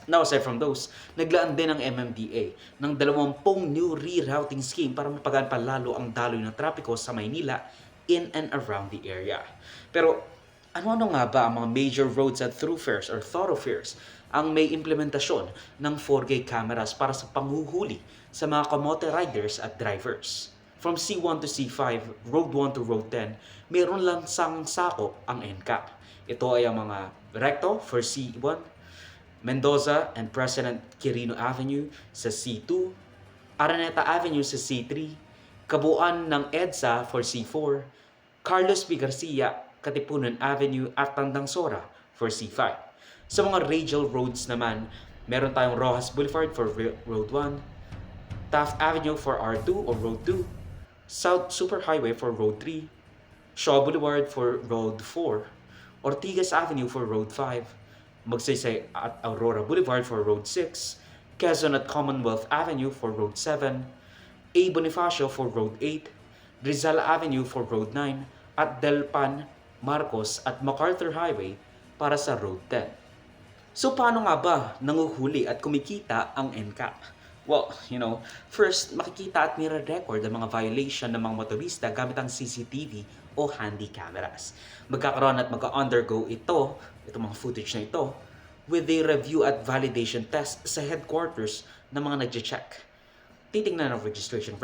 Now, aside from those, naglaan din ang MMDA ng 20 new rerouting scheme para mapagaan pa lalo ang daloy ng trapiko sa Maynila in and around the area. Pero ano-ano nga ba ang mga major roads at thoroughfares ang may implementasyon ng 4K cameras para sa panghuhuli sa mga kamote riders at drivers? From C1 to C5, Road 1 to Road 10, mayroon lang sang sakop ang NCAP. Ito ay ang mga Recto for C1, Mendoza and President Quirino Avenue sa C2, Araneta Avenue sa C3, kabuuan ng EDSA for C4, Carlos P. Garcia, Katipunan Avenue at Tandang Sora for C5. Sa mga radial roads naman, meron tayong Rojas Boulevard for Road 1, Taft Avenue for R2 or Road 2, South Superhighway for Road 3, Shaw Boulevard for Road 4, Ortigas Avenue for Road 5, Magsaysay at Aurora Boulevard for Road 6, Quezon at Commonwealth Avenue for Road 7, A. Bonifacio for Road 8, Rizal Avenue for Road 9, at Delpan, Marcos at MacArthur Highway para sa Road 10. So paano nga ba nanguhuli at kumikita ang NCAP? Well, first, makikita at nire-record ang mga violation ng mga motorista gamit ang CCTV o handy cameras. Magkakaroon at magka-undergo itong mga footage na ito, with a review at validation test sa headquarters ng mga nagche-check. Titingnan ang registration record